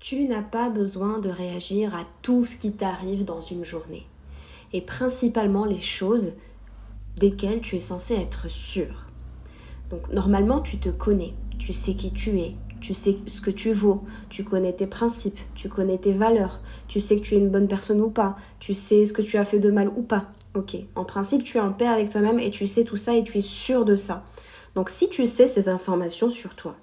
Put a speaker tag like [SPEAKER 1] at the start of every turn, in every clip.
[SPEAKER 1] Tu n'as pas besoin de réagir à tout ce qui t'arrive dans une journée. Et principalement les choses desquelles tu es censé être sûr. Donc normalement tu te connais, tu sais qui tu es, tu sais ce que tu vaux, tu connais tes principes, tu connais tes valeurs, tu sais que tu es une bonne personne ou pas, tu sais ce que tu as fait de mal ou pas. Ok, en principe tu es en paix avec toi-même et tu sais tout ça et tu es sûr de ça. Donc si tu sais ces informations sur toi,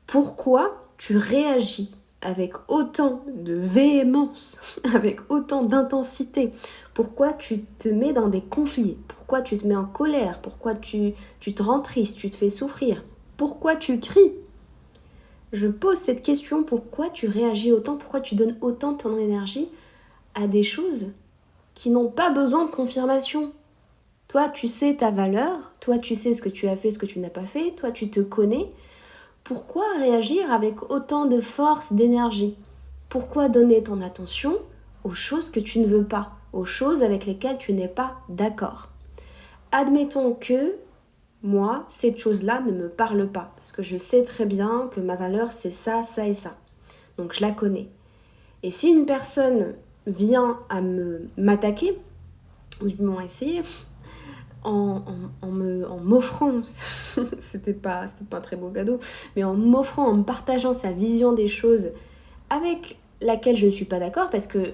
[SPEAKER 1] pourquoi tu réagis avec autant de véhémence, avec autant d'intensité? Pourquoi tu te mets dans des conflits? Pourquoi tu te mets en colère? Pourquoi tu te rends triste? Tu te fais souffrir? Pourquoi tu cries? Je pose cette question, pourquoi tu réagis autant? Pourquoi tu donnes autant de ton énergie à des choses qui n'ont pas besoin de confirmation? Toi, tu sais ta valeur, toi, tu sais ce que tu as fait, ce que tu n'as pas fait, toi, tu te connais. Pourquoi réagir avec autant de force, d'énergie? Pourquoi donner ton attention aux choses que tu ne veux pas, aux choses avec lesquelles tu n'es pas d'accord? Admettons que moi, cette chose-là ne me parle pas, parce que je sais très bien que ma valeur, c'est ça, ça et ça. Donc je la connais. Et si une personne vient à m'attaquer, ou du moins essayer, en m'offrant, c'était pas un très beau cadeau, mais en m'offrant, en me partageant sa vision des choses avec laquelle je ne suis pas d'accord, parce que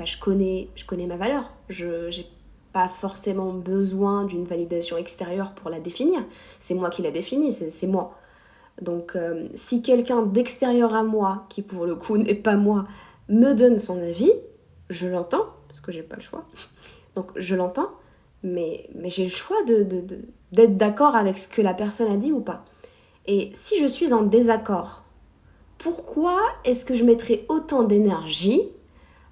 [SPEAKER 1] je connais ma valeur, je n'ai pas forcément besoin d'une validation extérieure pour la définir, c'est moi qui la définis, c'est moi. Donc si quelqu'un d'extérieur à moi, qui pour le coup n'est pas moi, me donne son avis, je l'entends, parce que j'ai pas le choix, donc je l'entends, mais j'ai le choix d'être d'accord avec ce que la personne a dit ou pas. Et si je suis en désaccord, pourquoi est-ce que je mettrais autant d'énergie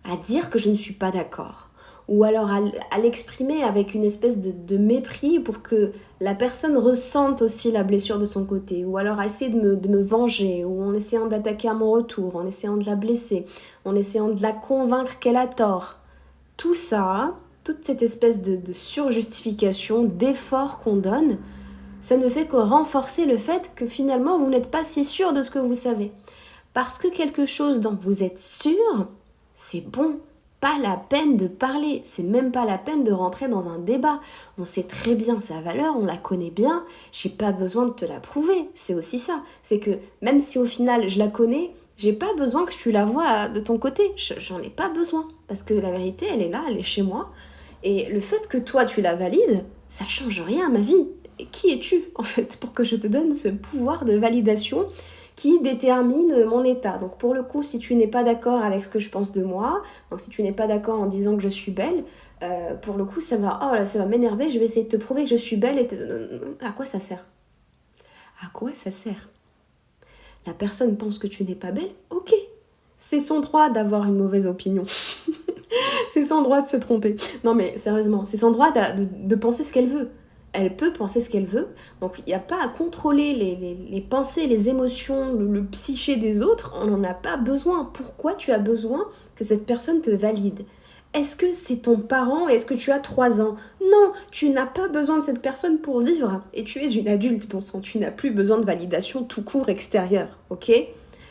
[SPEAKER 1] à dire que je ne suis pas d'accord? Ou alors à l'exprimer avec une espèce de mépris pour que la personne ressente aussi la blessure de son côté, ou alors à essayer de me venger, ou en essayant d'attaquer à mon retour, en essayant de la blesser, en essayant de la convaincre qu'elle a tort. Tout ça, toute cette espèce de surjustification, d'effort qu'on donne, ça ne fait que renforcer le fait que finalement vous n'êtes pas si sûr de ce que vous savez. Parce que quelque chose dont vous êtes sûr, c'est bon. Pas la peine de parler, c'est même pas la peine de rentrer dans un débat. On sait très bien sa valeur, on la connaît bien, j'ai pas besoin de te la prouver. C'est aussi ça. C'est que même si au final je la connais, j'ai pas besoin que tu la vois de ton côté. J'en ai pas besoin. Parce que la vérité, elle est là, elle est chez moi. Et le fait que toi tu la valides, ça change rien à ma vie. Et qui es-tu en fait pour que je te donne ce pouvoir de validation qui détermine mon état? Donc pour le coup, si tu n'es pas d'accord avec ce que je pense de moi, donc si tu n'es pas d'accord en disant que je suis belle, pour le coup ça va m'énerver, je vais essayer de te prouver que je suis belle à quoi ça sert? À quoi ça sert? La personne pense que tu n'es pas belle, ok, c'est son droit d'avoir une mauvaise opinion. C'est son droit de se tromper. Non mais sérieusement, c'est son droit de penser ce qu'elle veut. Elle peut penser ce qu'elle veut, donc il n'y a pas à contrôler les pensées, les émotions, le psyché des autres, on n'en a pas besoin. Pourquoi tu as besoin que cette personne te valide? Est-ce que c'est ton parent? Est-ce que tu as 3 ans? Non, tu n'as pas besoin de cette personne pour vivre. Et tu es une adulte, bon sang, tu n'as plus besoin de validation tout court extérieure, ok?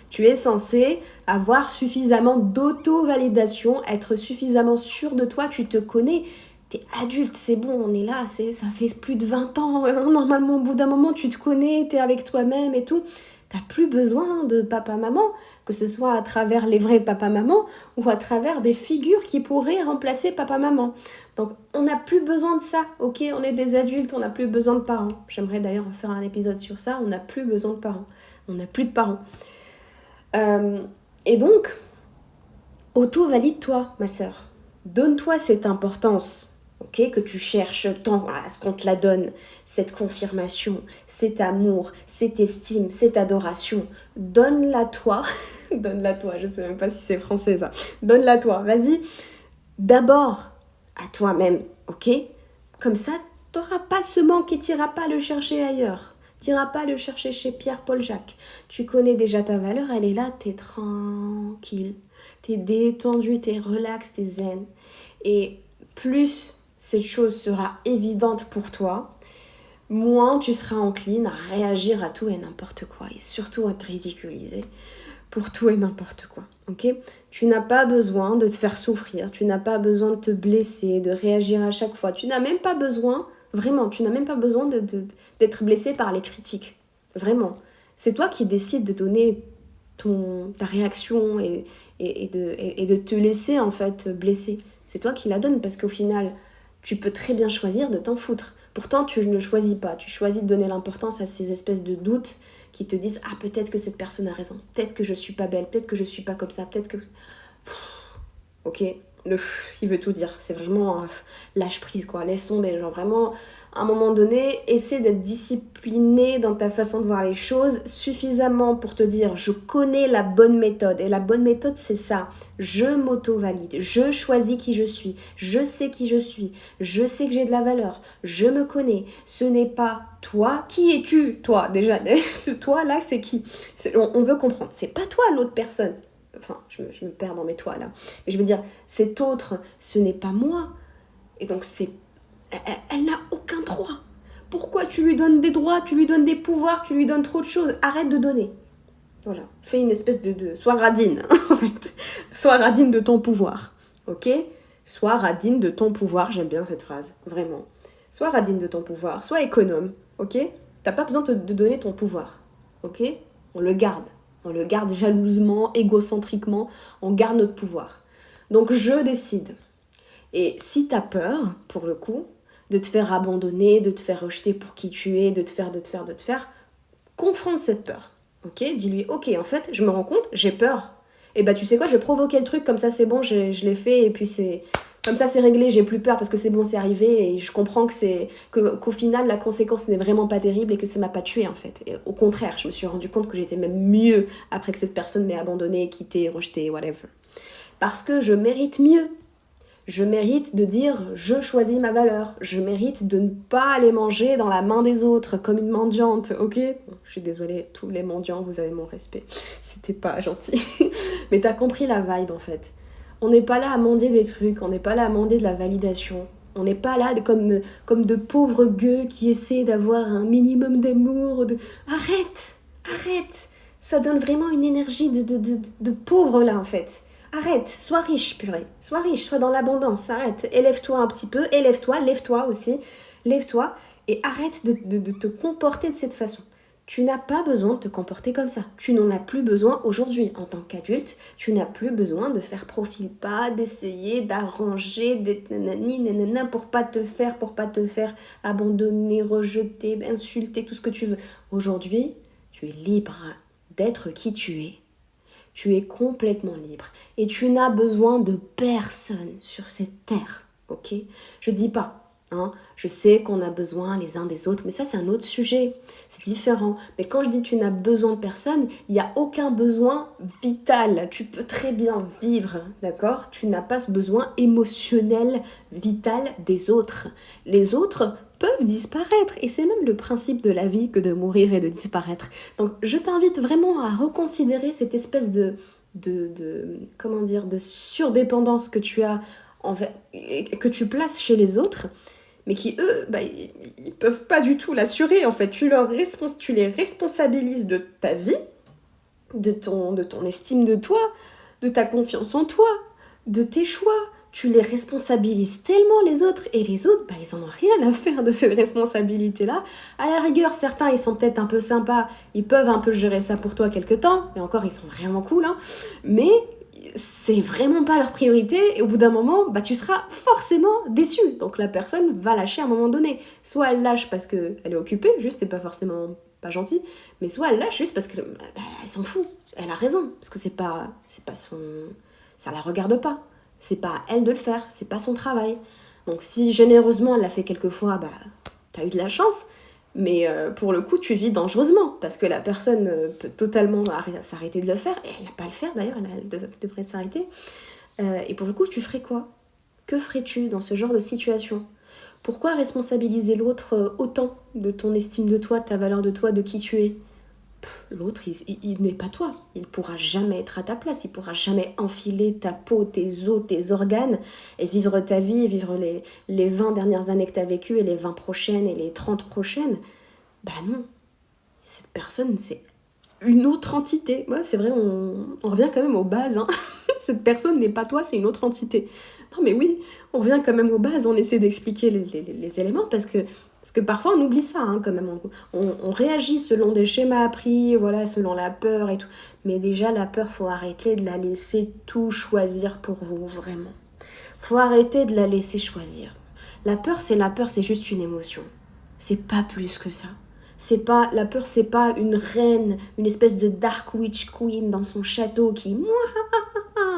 [SPEAKER 1] Tu es censé avoir suffisamment d'auto-validation, être suffisamment sûr de toi, tu te connais. T'es adulte, c'est bon, on est là, ça fait plus de 20 ans. Normalement, au bout d'un moment, tu te connais, t'es avec toi-même et tout. T'as plus besoin de papa-maman, que ce soit à travers les vrais papa-maman ou à travers des figures qui pourraient remplacer papa-maman. Donc, on n'a plus besoin de ça, ok? On est des adultes, on n'a plus besoin de parents. J'aimerais d'ailleurs faire un épisode sur ça, on n'a plus besoin de parents. On n'a plus de parents. Et donc, auto-valide-toi, ma sœur. Donne-toi cette importance, ok, que tu cherches tant à ce qu'on te la donne, cette confirmation, cet amour, cette estime, cette adoration. Donne-la toi. Donne-la toi, je sais même pas si c'est français ça. Donne-la toi, vas-y. D'abord à toi-même, ok? Comme ça, t'auras pas ce manque et t'iras pas le chercher ailleurs. T'iras pas le chercher chez Pierre-Paul Jacques. Tu connais déjà ta valeur, elle est là, t'es tranquille. T'es détendu, t'es relax, t'es zen. Et plus cette chose sera évidente pour toi, moins tu seras encline à réagir à tout et n'importe quoi. Et surtout à te ridiculiser. pour tout et n'importe quoi, ok? Tu n'as pas besoin de te faire souffrir, tu n'as pas besoin de te blesser, de réagir à chaque fois. Tu n'as même pas besoin, vraiment, tu n'as même pas besoin d'être blessé par les critiques. Vraiment. C'est toi qui décides de donner ta réaction et de te laisser en fait blesser. C'est toi qui la donnes parce qu'au final, tu peux très bien choisir de t'en foutre. Pourtant, tu ne choisis pas. Tu choisis de donner l'importance à ces espèces de doutes qui te disent « Ah, peut-être que cette personne a raison. Peut-être que je suis pas belle. Peut-être que je suis pas comme ça. Peut-être que... » Ok, il veut tout dire. C'est vraiment lâche prise, quoi. Laisse tomber. Genre vraiment, à un moment donné, essaie d'être discipliné dans ta façon de voir les choses suffisamment pour te dire je connais la bonne méthode. Et la bonne méthode, c'est ça. Je m'auto-valide. Je choisis qui je suis. Je sais qui je suis. Je sais que j'ai de la valeur. Je me connais. Ce n'est pas toi. Qui es-tu, toi, déjà? Ce toi-là, c'est qui? On veut comprendre. C'est pas toi, l'autre personne. Enfin, je me perds dans mes toits là. Mais je veux dire, cet autre, ce n'est pas moi. Et donc, elle n'a aucun droit. Pourquoi tu lui donnes des droits, tu lui donnes des pouvoirs, tu lui donnes trop de choses? Arrête de donner. Voilà. Fais une espèce sois radine, en fait. Sois radine de ton pouvoir. Ok? Sois radine de ton pouvoir. J'aime bien cette phrase. Vraiment. Sois radine de ton pouvoir. Sois économe. Ok? T'as pas besoin de donner ton pouvoir. Ok? On le garde. On le garde jalousement, égocentriquement, on garde notre pouvoir. Donc je décide. Et si t'as peur, pour le coup, de te faire abandonner, de te faire rejeter pour qui tu es, de te faire, confronte cette peur. Ok? Dis-lui, ok, en fait, je me rends compte, j'ai peur. Et bah tu sais quoi, je vais provoquer le truc, comme ça c'est bon, je l'ai fait, et puis c'est... Comme ça c'est réglé, j'ai plus peur parce que c'est bon, c'est arrivé et je comprends qu'au final la conséquence n'est vraiment pas terrible et que ça m'a pas tué en fait. Et au contraire, je me suis rendu compte que j'étais même mieux après que cette personne m'ait abandonné, quitté, rejeté, whatever. Parce que je mérite mieux. Je mérite de dire je choisis ma valeur. Je mérite de ne pas aller manger dans la main des autres comme une mendiante, ok? Je suis désolée, tous les mendiants, vous avez mon respect. C'était pas gentil. Mais t'as compris la vibe en fait. On n'est pas là à mendier des trucs, on n'est pas là à mendier de la validation. On n'est pas là comme de pauvres gueux qui essaient d'avoir un minimum d'amour. Arrête. Ça donne vraiment une énergie de pauvre là en fait. Arrête, sois riche, purée. Sois riche, sois dans l'abondance, arrête. Élève-toi un petit peu, lève-toi aussi. Lève-toi et arrête de te comporter de cette façon. Tu n'as pas besoin de te comporter comme ça. Tu n'en as plus besoin aujourd'hui. En tant qu'adulte, tu n'as plus besoin de faire profil bas, d'essayer, d'arranger, d'être nanana pour pas te faire abandonner, rejeter, insulter, tout ce que tu veux. Aujourd'hui, tu es libre d'être qui tu es. Tu es complètement libre. Et tu n'as besoin de personne sur cette terre. Ok? Je dis pas. Hein, je sais qu'on a besoin les uns des autres, mais ça c'est un autre sujet, c'est différent. Mais quand je dis tu n'as besoin de personne, il n'y a aucun besoin vital. Tu peux très bien vivre, d'accord? Tu n'as pas ce besoin émotionnel, vital des autres. Les autres peuvent disparaître, et c'est même le principe de la vie que de mourir et de disparaître. Donc je t'invite vraiment à reconsidérer cette espèce de surdépendance que tu as que tu places chez les autres, mais qui eux, ils peuvent pas du tout l'assurer en fait. Tu les responsabilises de ta vie, de ton estime de toi, de ta confiance en toi, de tes choix. Tu les responsabilises tellement les autres, et les autres, ils en ont rien à faire de cette responsabilité-là. À la rigueur, certains, ils sont peut-être un peu sympas, ils peuvent un peu gérer ça pour toi quelque temps, et encore, ils sont vraiment cool, hein. Mais c'est vraiment pas leur priorité, et au bout d'un moment, tu seras forcément déçu. Donc la personne va lâcher à un moment donné. Soit elle lâche parce qu'elle est occupée, juste, c'est pas forcément pas gentil, mais soit elle lâche juste parce qu'elle s'en fout. Elle a raison, parce que c'est pas son... ça la regarde pas. C'est pas à elle de le faire, c'est pas son travail. Donc si généreusement elle l'a fait quelques fois, t'as eu de la chance. Mais pour le coup, tu vis dangereusement, parce que la personne peut totalement s'arrêter de le faire, et elle n'a pas à le faire d'ailleurs, elle devrait s'arrêter. Et pour le coup, tu ferais quoi? Que ferais-tu dans ce genre de situation? Pourquoi responsabiliser l'autre autant de ton estime de toi, de ta valeur de toi, de qui tu es? L'autre, il n'est pas toi. Il ne pourra jamais être à ta place. Il ne pourra jamais enfiler ta peau, tes os, tes organes et vivre ta vie, et vivre les 20 dernières années que tu as vécues et les 20 prochaines et les 30 prochaines. Non. Cette personne, c'est une autre entité. Ouais, c'est vrai, on revient quand même aux bases. Hein. Cette personne n'est pas toi, c'est une autre entité. Non mais oui, on revient quand même aux bases, on essaie d'expliquer les éléments parce que parfois on oublie ça hein, quand même. On réagit selon des schémas appris, voilà, selon la peur et tout. Mais déjà la peur, faut arrêter de la laisser tout choisir pour vous, vraiment. Faut arrêter de la laisser choisir. La peur, c'est juste une émotion. C'est pas plus que ça. C'est pas la peur, c'est pas une reine, une espèce de dark witch queen dans son château qui moi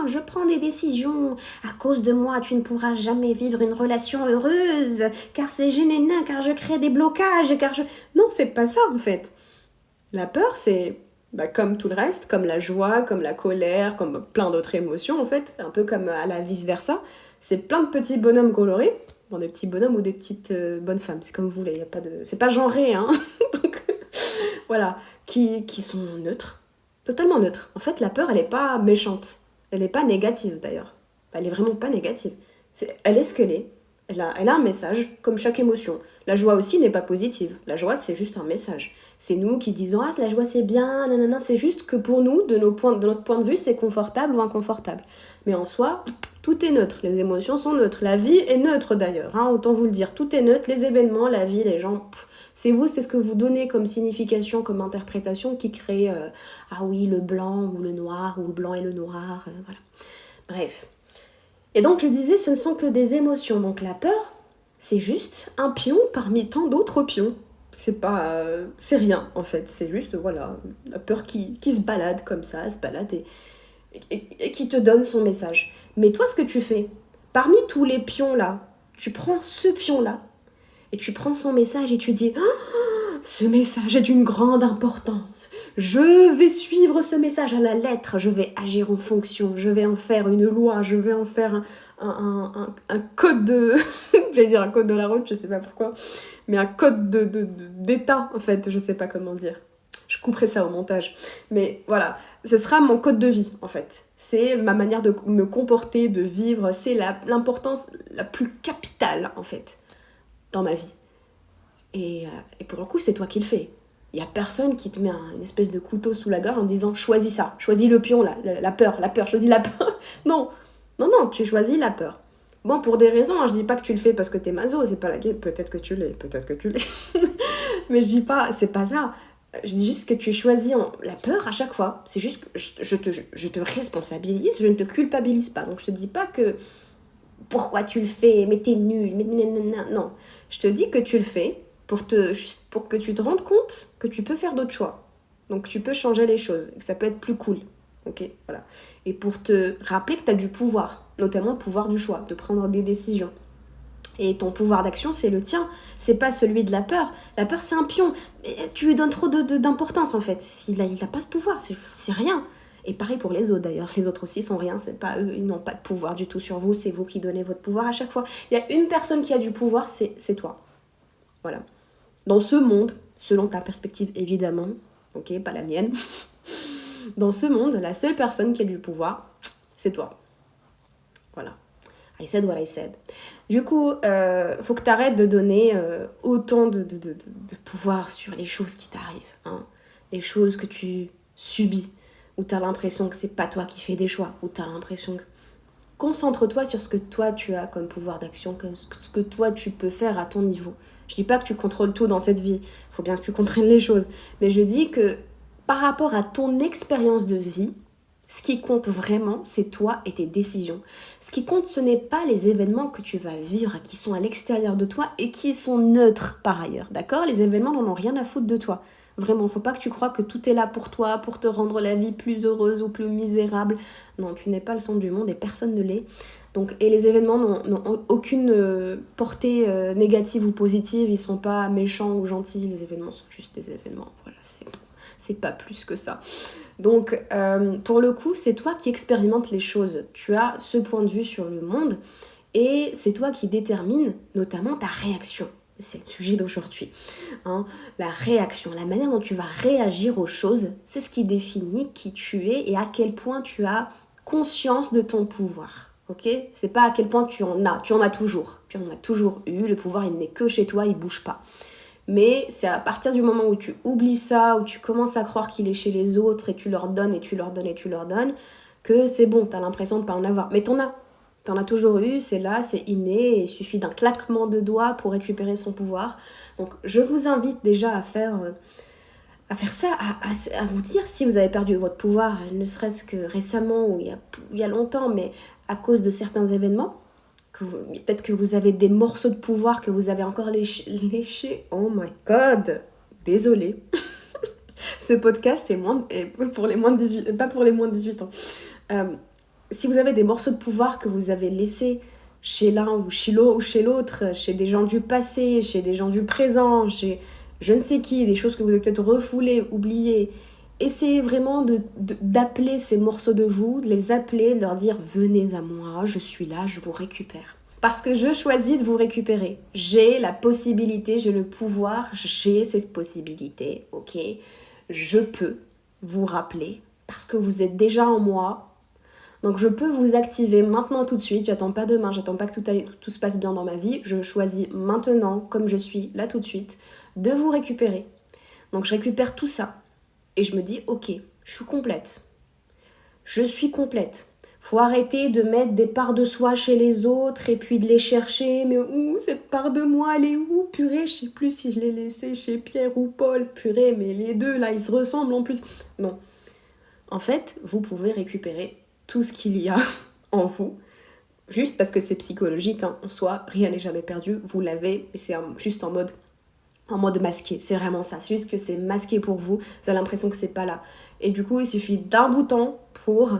[SPEAKER 1] je prends des décisions. À cause de moi, tu ne pourras jamais vivre une relation heureuse, car c'est gênant, car je crée des blocages, car je non, c'est pas ça en fait. La peur, c'est comme tout le reste, comme la joie, comme la colère, comme plein d'autres émotions en fait, un peu comme à la vice-versa. C'est plein de petits bonhommes colorés, bon, des petits bonhommes ou des petites bonnes femmes, c'est comme vous voulez, y a pas de... c'est pas genré, hein. Donc, voilà, qui sont neutres, totalement neutres. En fait, la peur, elle est pas méchante, elle est pas négative d'ailleurs, elle est vraiment pas négative. Elle est ce qu'elle est, elle a un message, comme chaque émotion. La joie aussi n'est pas positive, la joie c'est juste un message. C'est nous qui disons ah la joie c'est bien, nanana, c'est juste que pour nous, de notre point de vue, c'est confortable ou inconfortable. Mais en soi, tout est neutre, les émotions sont neutres, la vie est neutre d'ailleurs, hein, autant vous le dire, tout est neutre, les événements, la vie, les gens, c'est vous, c'est ce que vous donnez comme signification, comme interprétation qui crée, ah oui, le blanc ou le noir, ou le blanc et le noir, voilà. Bref. Et donc je disais, ce ne sont que des émotions, donc la peur, c'est juste un pion parmi tant d'autres pions. C'est pas, c'est rien en fait, c'est juste, voilà, la peur qui se balade comme ça, elle se balade et qui te donne son message. Mais toi, ce que tu fais, parmi tous les pions là, tu prends ce pion là, et tu prends son message et tu dis ce message est d'une grande importance. Je vais suivre ce message à la lettre. Je vais agir en fonction. Je vais en faire une loi. Je vais en faire un code de... J'allais dire un code de la route, je sais pas pourquoi. Mais un code d'état, en fait. Je sais pas comment dire. Je couperai ça au montage. Mais voilà, ce sera mon code de vie, en fait. C'est ma manière de me comporter, de vivre. C'est l'importance la plus capitale, en fait, dans ma vie. Et pour le coup, c'est toi qui le fais. Il n'y a personne qui te met une espèce de couteau sous la gorge en disant choisis ça, choisis le pion, la peur, choisis la peur. Non, non, tu choisis la peur. Bon, pour des raisons, hein, je dis pas que tu le fais parce que t'es maso, c'est pas la guerre, peut-être que tu l'es. Mais je dis pas, c'est pas ça. Je dis juste que tu choisis la peur à chaque fois. C'est juste que je te responsabilise, je ne te culpabilise pas. Donc je te dis pas que pourquoi tu le fais, mais t'es nul, mais non. Je te dis que tu le fais juste pour que tu te rendes compte que tu peux faire d'autres choix. Donc tu peux changer les choses, que ça peut être plus cool. Ok, voilà. Et pour te rappeler que tu as du pouvoir, notamment le pouvoir du choix, de prendre des décisions. Et ton pouvoir d'action, c'est le tien, c'est pas celui de la peur. La peur, c'est un pion. Tu lui donnes trop d'importance, en fait. Il n'a pas ce pouvoir, c'est rien. Et pareil pour les autres, d'ailleurs. Les autres aussi sont rien, c'est pas eux, ils n'ont pas de pouvoir du tout sur vous, c'est vous qui donnez votre pouvoir à chaque fois. Il y a une personne qui a du pouvoir, c'est toi. Voilà. Dans ce monde, selon ta perspective évidemment, ok, pas la mienne, dans ce monde, la seule personne qui a du pouvoir, c'est toi. Voilà. I said what I said. Du coup, faut que tu arrêtes de donner autant de pouvoir sur les choses qui t'arrivent. Hein. Les choses que tu subis, où tu as l'impression que c'est pas toi qui fais des choix, où tu as l'impression que... Concentre-toi sur ce que toi tu as comme pouvoir d'action, comme ce que toi tu peux faire à ton niveau. Je dis pas que tu contrôles tout dans cette vie, faut bien que tu comprennes les choses, mais je dis que par rapport à ton expérience de vie, ce qui compte vraiment, c'est toi et tes décisions. Ce qui compte, ce n'est pas les événements que tu vas vivre, qui sont à l'extérieur de toi et qui sont neutres par ailleurs, d'accord ? Les événements n'en ont rien à foutre de toi. Vraiment, faut pas que tu crois que tout est là pour toi, pour te rendre la vie plus heureuse ou plus misérable. Non, tu n'es pas le centre du monde et personne ne l'est. Donc, et les événements n'ont aucune portée négative ou positive, ils sont pas méchants ou gentils, les événements sont juste des événements. Voilà, c'est pas plus que ça. Donc, pour le coup, c'est toi qui expérimentes les choses. Tu as ce point de vue sur le monde et c'est toi qui détermine notamment ta réaction. C'est le sujet d'aujourd'hui. Hein. La réaction, la manière dont tu vas réagir aux choses, c'est ce qui définit qui tu es et à quel point tu as conscience de ton pouvoir. Ok ? C'est pas à quel point tu en as toujours. Tu en as toujours eu, le pouvoir il n'est que chez toi, il bouge pas. Mais c'est à partir du moment où tu oublies ça, où tu commences à croire qu'il est chez les autres et tu leur donnes et tu leur donnes et tu leur donnes, que c'est bon, t'as l'impression de pas en avoir. Mais t'en as toujours eu, c'est là, c'est inné, et il suffit d'un claquement de doigts pour récupérer son pouvoir. Donc je vous invite déjà à faire ça, à vous dire si vous avez perdu votre pouvoir, ne serait-ce que récemment ou il y a longtemps, mais à cause de certains événements, peut-être que vous avez des morceaux de pouvoir que vous avez encore léchés. Oh my god, désolée. Ce podcast est pour les moins de 18, pas pour les moins de 18 ans. Si vous avez des morceaux de pouvoir que vous avez laissés chez l'un ou chez l'autre, chez des gens du passé, chez des gens du présent, chez je ne sais qui, des choses que vous avez peut-être refoulées, oubliées, essayez vraiment d'appeler ces morceaux de vous, de les appeler, de leur dire « Venez à moi, je suis là, je vous récupère ». Parce que je choisis de vous récupérer. J'ai la possibilité, j'ai le pouvoir, j'ai cette possibilité, ok ? Je peux vous rappeler parce que vous êtes déjà en moi. Donc je peux vous activer maintenant tout de suite, j'attends pas demain, j'attends pas que tout se passe bien dans ma vie, je choisis maintenant, comme je suis, là tout de suite, de vous récupérer. Donc je récupère tout ça et je me dis ok, je suis complète. Je suis complète. Faut arrêter de mettre des parts de soi chez les autres et puis de les chercher, mais où cette part de moi, elle est où? Purée, je sais plus si je l'ai laissée chez Pierre ou Paul, purée, mais les deux là, ils se ressemblent en plus. Non. En fait, vous pouvez récupérer tout ce qu'il y a en vous, juste parce que c'est psychologique, hein. En soi, rien n'est jamais perdu, vous l'avez, et c'est juste en mode masqué, c'est vraiment ça, c'est juste que c'est masqué pour vous, vous avez l'impression que c'est pas là. Et du coup, il suffit d'un bouton pour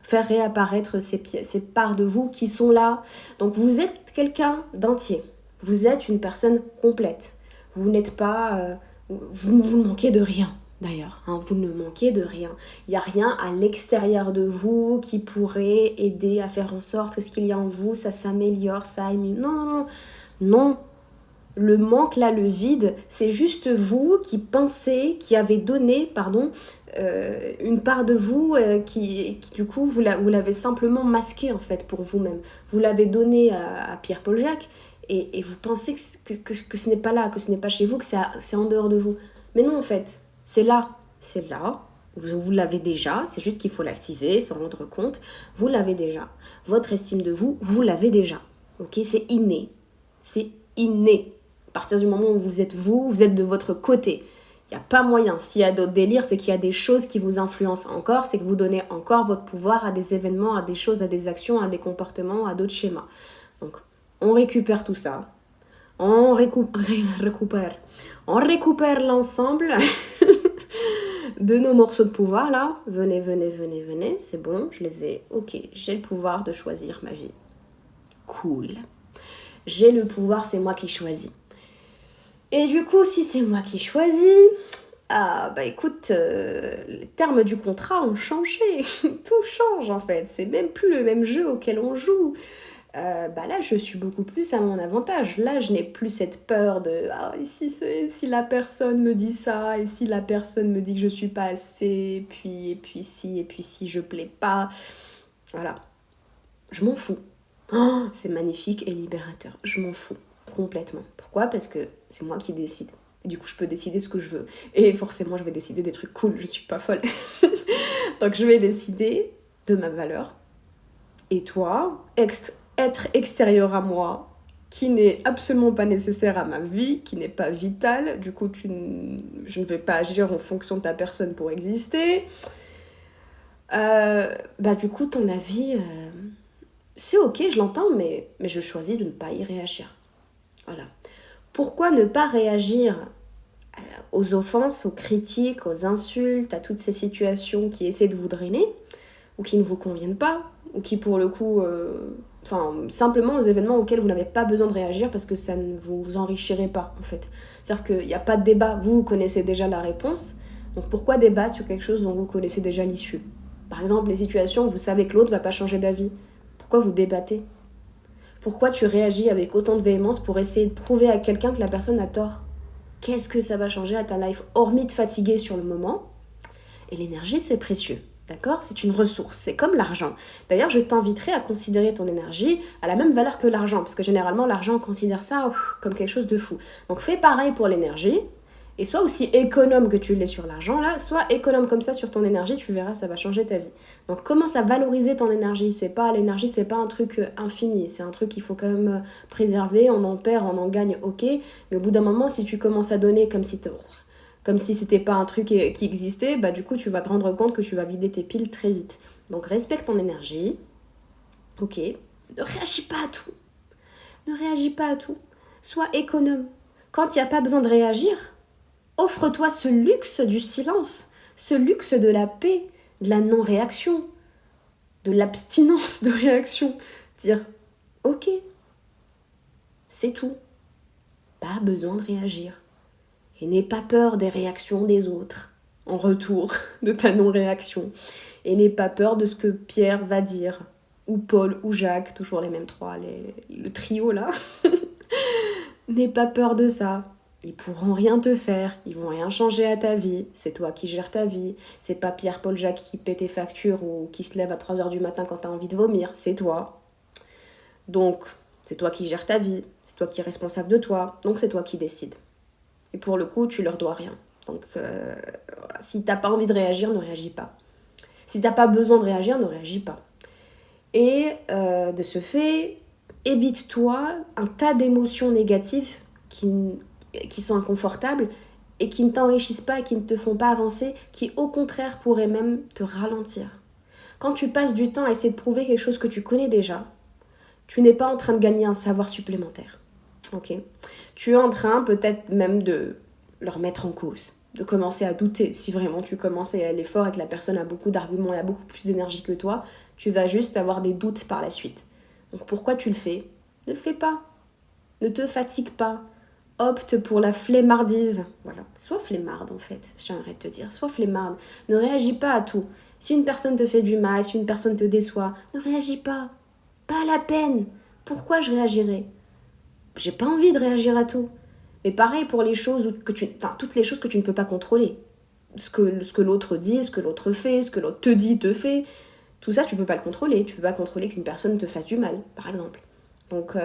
[SPEAKER 1] faire réapparaître ces parts de vous qui sont là. Donc vous êtes quelqu'un d'entier, vous êtes une personne complète, vous n'êtes pas... vous ne manquez de rien. D'ailleurs, hein, vous ne manquez de rien. Il n'y a rien à l'extérieur de vous qui pourrait aider à faire en sorte que ce qu'il y a en vous, ça s'améliore, ça aille mieux. Non, non, non. Non. Le manque là, le vide, c'est juste vous qui pensez, qui avez donné, une part de vous qui du coup, vous l'avez simplement masqué en fait pour vous-même. Vous l'avez donné à Pierre-Paul Jacques et vous pensez que ce n'est pas là, que ce n'est pas chez vous, que c'est en dehors de vous. Mais non en fait. C'est là, vous l'avez déjà, c'est juste qu'il faut l'activer, s'en rendre compte, vous l'avez déjà. Votre estime de vous, vous l'avez déjà. Ok, c'est inné. À partir du moment où vous êtes de votre côté. Il n'y a pas moyen. S'il y a d'autres délires, c'est qu'il y a des choses qui vous influencent encore, c'est que vous donnez encore votre pouvoir à des événements, à des choses, à des actions, à des comportements, à d'autres schémas. Donc, on récupère tout ça. On récupère l'ensemble de nos morceaux de pouvoir là. Venez, c'est bon, je les ai. Ok, j'ai le pouvoir de choisir ma vie. Cool. J'ai le pouvoir, c'est moi qui choisis. Et du coup, si c'est moi qui choisis, écoute, les termes du contrat ont changé. Tout change en fait. C'est même plus le même jeu auquel on joue. Là je suis beaucoup plus à mon avantage. Là je n'ai plus cette peur de si la personne me dit ça, et si la personne me dit que je suis pas assez, et puis si je plais pas, voilà, je m'en fous. C'est magnifique et libérateur, je m'en fous complètement. Pourquoi? Parce que c'est moi qui décide. Et du coup je peux décider ce que je veux, et forcément je vais décider des trucs cool, je suis pas folle. Donc je vais décider de ma valeur. Et toi, être extérieur à moi, qui n'est absolument pas nécessaire à ma vie, qui n'est pas vital, du coup je ne vais pas agir en fonction de ta personne pour exister. Du coup ton avis, c'est ok, je l'entends, mais je choisis de ne pas y réagir. Voilà. Pourquoi ne pas réagir aux offenses, aux critiques, aux insultes, à toutes ces situations qui essaient de vous drainer, ou qui ne vous conviennent pas, ou qui pour le coup... simplement aux événements auxquels vous n'avez pas besoin de réagir parce que ça ne vous enrichirait pas en fait. C'est-à-dire qu'il n'y a pas de débat, vous connaissez déjà la réponse, donc pourquoi débattre sur quelque chose dont vous connaissez déjà l'issue? Par exemple, les situations où vous savez que l'autre ne va pas changer d'avis, pourquoi vous débattez? Pourquoi tu réagis avec autant de véhémence pour essayer de prouver à quelqu'un que la personne a tort? Qu'est-ce que ça va changer à ta life, hormis de fatiguer sur le moment? Et l'énergie, c'est précieux. D'accord? C'est une ressource, c'est comme l'argent. D'ailleurs, je t'inviterai à considérer ton énergie à la même valeur que l'argent, parce que généralement, l'argent, on considère ça comme quelque chose de fou. Donc fais pareil pour l'énergie, et sois aussi économe que tu l'es sur l'argent, là, sois économe comme ça sur ton énergie, tu verras, ça va changer ta vie. Donc commence à valoriser ton énergie. L'énergie, c'est pas un truc infini, c'est un truc qu'il faut quand même préserver, on en perd, on en gagne, ok, mais au bout d'un moment, si tu commences à donner comme si c'était pas un truc qui existait, bah du coup tu vas te rendre compte que tu vas vider tes piles très vite. Donc respecte ton énergie, ok, ne réagis pas à tout, ne réagis pas à tout, sois économe. Quand il n'y a pas besoin de réagir, offre-toi ce luxe du silence, ce luxe de la paix, de la non-réaction, de l'abstinence de réaction. Dire, ok, c'est tout, pas besoin de réagir. Et n'aie pas peur des réactions des autres en retour de ta non-réaction. Et n'aie pas peur de ce que Pierre va dire, ou Paul, ou Jacques, toujours les mêmes trois, le trio là. N'aie pas peur de ça. Ils pourront rien te faire, ils vont rien changer à ta vie, c'est toi qui gères ta vie, c'est pas Pierre, Paul, Jacques qui paie tes factures ou qui se lève à 3h du matin quand t'as envie de vomir, c'est toi. Donc, c'est toi qui gères ta vie, c'est toi qui es responsable de toi, donc c'est toi qui décides. Et pour le coup, tu leur dois rien. Donc, voilà. Si t'as pas envie de réagir, ne réagis pas. Si t'as pas besoin de réagir, ne réagis pas. Et de ce fait, évite-toi un tas d'émotions négatives qui sont inconfortables et qui ne t'enrichissent pas et qui ne te font pas avancer, qui au contraire pourraient même te ralentir. Quand tu passes du temps à essayer de prouver quelque chose que tu connais déjà, tu n'es pas en train de gagner un savoir supplémentaire. Ok. Tu es en train peut-être même de le remettre en cause, de commencer à douter. Si vraiment tu commences à aller fort et que la personne a beaucoup d'arguments et a beaucoup plus d'énergie que toi, tu vas juste avoir des doutes par la suite. Donc pourquoi tu le fais? Ne le fais pas. Ne te fatigue pas. Opte pour la flemmardise. Voilà. Sois flemmarde en fait, j'aimerais te dire. Sois flemmarde. Ne réagis pas à tout. Si une personne te fait du mal, si une personne te déçoit, ne réagis pas. Pas la peine. Pourquoi je réagirais? J'ai pas envie de réagir à tout. Mais pareil pour les choses toutes les choses que tu ne peux pas contrôler. Ce que l'autre dit, ce que l'autre fait, ce que l'autre te dit, te fait. Tout ça, tu peux pas le contrôler. Tu peux pas contrôler qu'une personne te fasse du mal, par exemple. Donc,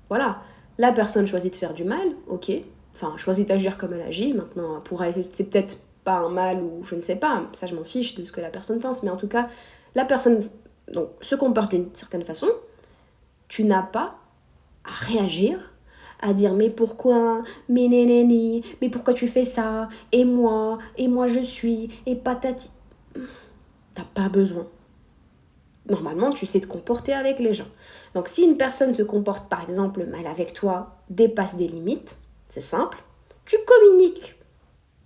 [SPEAKER 1] voilà. La personne choisit de faire du mal, ok. Enfin, choisit d'agir comme elle agit. Maintenant, c'est peut-être pas un mal ou je ne sais pas. Ça, je m'en fiche de ce que la personne pense. Mais en tout cas, la personne donc, se comporte d'une certaine façon. Tu n'as pas à réagir, à dire mais pourquoi, mais nénéni, mais pourquoi tu fais ça, et moi je suis, et patati. T'as pas besoin. Normalement, tu sais te comporter avec les gens. Donc si une personne se comporte par exemple mal avec toi, dépasse des limites, c'est simple, tu communiques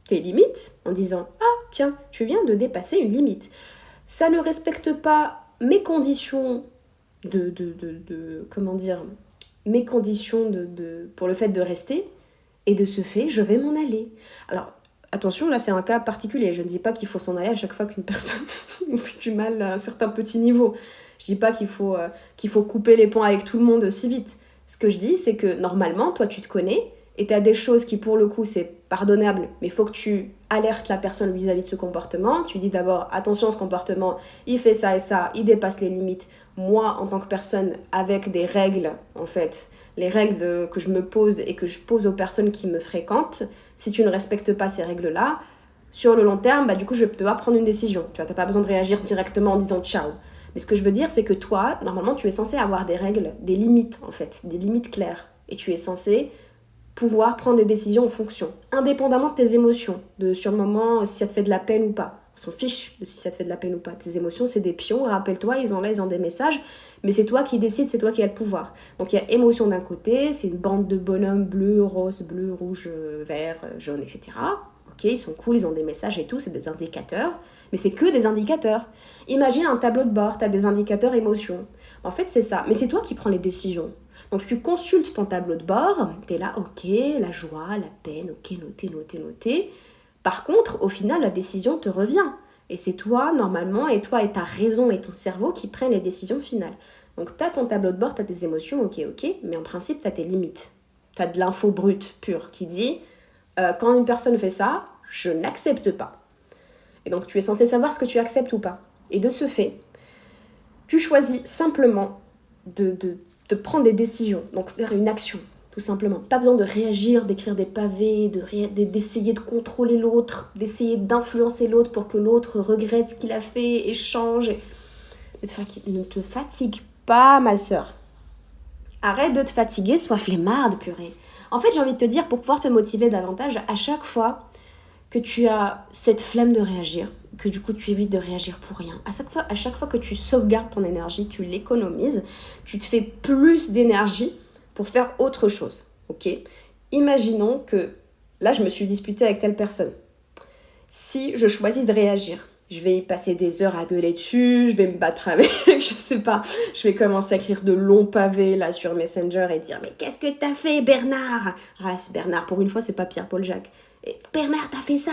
[SPEAKER 1] tes limites en disant ah tiens, tu viens de dépasser une limite. Ça ne respecte pas mes conditions comment dire, mes conditions pour le fait de rester, et de ce fait, je vais m'en aller. Alors, attention, là, c'est un cas particulier. Je ne dis pas qu'il faut s'en aller à chaque fois qu'une personne nous fait du mal à un certain petit niveau. Je dis pas qu'il faut couper les ponts avec tout le monde si vite. Ce que je dis, c'est que normalement, toi, tu te connais, et tu as des choses qui, pour le coup, c'est pardonnable, mais il faut que tu alertes la personne vis-à-vis de ce comportement. Tu dis d'abord, attention, ce comportement, il fait ça et ça, il dépasse les limites. Moi, en tant que personne, avec des règles, en fait, les règles que je me pose et que je pose aux personnes qui me fréquentent, si tu ne respectes pas ces règles-là, sur le long terme, bah, du coup, je vais devoir prendre une décision. Tu vois, t'as pas besoin de réagir directement en disant ciao. Mais ce que je veux dire, c'est que toi, normalement, tu es censé avoir des règles, des limites, en fait, des limites claires. Et tu es censé pouvoir prendre des décisions en fonction, indépendamment de tes émotions, sur le moment, si ça te fait de la peine ou pas. On s'en fiche de si ça te fait de la peine ou pas. Tes émotions, c'est des pions, rappelle-toi, ils ont des messages, mais c'est toi qui décides, c'est toi qui as le pouvoir. Donc il y a émotion d'un côté, c'est une bande de bonhommes bleus, roses, bleus, rouges, verts, jaunes, etc. Ok, ils sont cool, ils ont des messages et tout, c'est des indicateurs, mais c'est que des indicateurs. Imagine un tableau de bord, tu as des indicateurs émotions. En fait, c'est ça, mais c'est toi qui prends les décisions. Donc tu consultes ton tableau de bord, t'es là, ok, la joie, la peine, ok, noter. Par contre, au final, la décision te revient. Et c'est toi, normalement, et toi et ta raison et ton cerveau qui prennent les décisions finales. Donc t'as ton tableau de bord, t'as tes émotions, ok, mais en principe, t'as tes limites. T'as de l'info brute, pure, qui dit, quand une personne fait ça, je n'accepte pas. Et donc tu es censé savoir ce que tu acceptes ou pas. Et de ce fait, tu choisis simplement de prendre des décisions, donc faire une action, tout simplement. Pas besoin de réagir, d'écrire des pavés, d'essayer de contrôler l'autre, d'essayer d'influencer l'autre pour que l'autre regrette ce qu'il a fait et change. Ne te fatigue pas, ma sœur. Arrête de te fatiguer, sois flemmarde, purée. En fait, j'ai envie de te dire, pour pouvoir te motiver davantage, à chaque fois que tu as cette flemme de réagir, que du coup tu évites de réagir pour rien, à chaque fois que tu sauvegardes ton énergie, tu l'économises, tu te fais plus d'énergie pour faire autre chose, ok? Imaginons que, là je me suis disputée avec telle personne. Si je choisis de réagir, je vais y passer des heures à gueuler dessus, je vais me battre avec, je sais pas, je vais commencer à écrire de longs pavés là sur Messenger et dire mais qu'est-ce que t'as fait Bernard? Ah c'est Bernard, pour une fois c'est pas Pierre-Paul Jacques. Et, Bernard t'as fait ça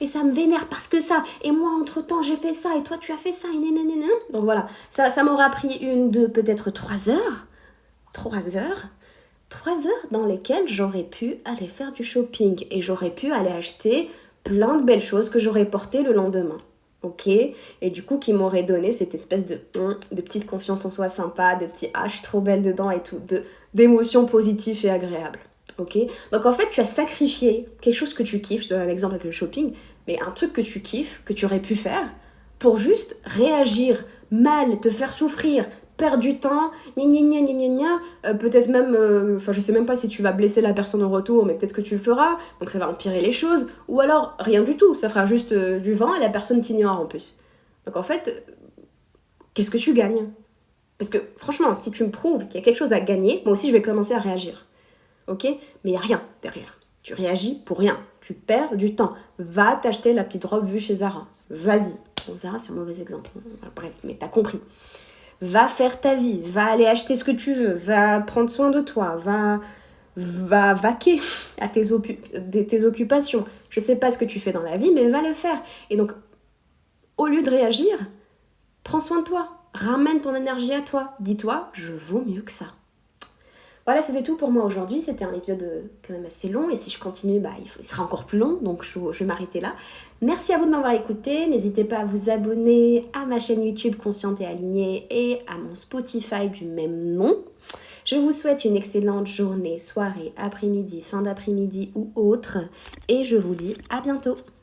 [SPEAKER 1] et ça me vénère parce que ça, et moi entre temps j'ai fait ça et toi tu as fait ça et nanana. Donc voilà, ça m'aura pris 1, 2, peut-être 3 heures, 3 heures 3 heures dans lesquelles j'aurais pu aller faire du shopping et j'aurais pu aller acheter plein de belles choses que j'aurais portées le lendemain. Ok? Et du coup, qui m'aurait donné cette espèce de petite confiance en soi sympa, de petits H trop belles dedans et tout, d'émotions positives et agréables. Ok? Donc en fait, tu as sacrifié quelque chose que tu kiffes, je te donne un exemple avec le shopping, mais un truc que tu kiffes, que tu aurais pu faire, pour juste réagir mal, te faire souffrir, perdre du temps, peut-être même, je sais même pas si tu vas blesser la personne au retour, mais peut-être que tu le feras, donc ça va empirer les choses, ou alors rien du tout, ça fera juste du vent et la personne t'ignore en plus. Donc en fait, qu'est-ce que tu gagnes? Parce que franchement, si tu me prouves qu'il y a quelque chose à gagner, moi aussi je vais commencer à réagir, ok? Mais il n'y a rien derrière. Tu réagis pour rien, tu perds du temps. Va t'acheter la petite robe vue chez Zara, vas-y. Bon, Zara c'est un mauvais exemple, bref, mais t'as compris. Va faire ta vie, va aller acheter ce que tu veux, va prendre soin de toi, va vaquer à tes occupations. Je sais pas ce que tu fais dans la vie, mais va le faire. Et donc, au lieu de réagir, prends soin de toi. Ramène ton énergie à toi. Dis-toi, je vaux mieux que ça. Voilà, c'était tout pour moi aujourd'hui. C'était un épisode quand même assez long. Et si je continue, il sera encore plus long. Donc, je vais m'arrêter là. Merci à vous de m'avoir écouté. N'hésitez pas à vous abonner à ma chaîne YouTube Consciente et Alignée et à mon Spotify du même nom. Je vous souhaite une excellente journée, soirée, après-midi, fin d'après-midi ou autre. Et je vous dis à bientôt.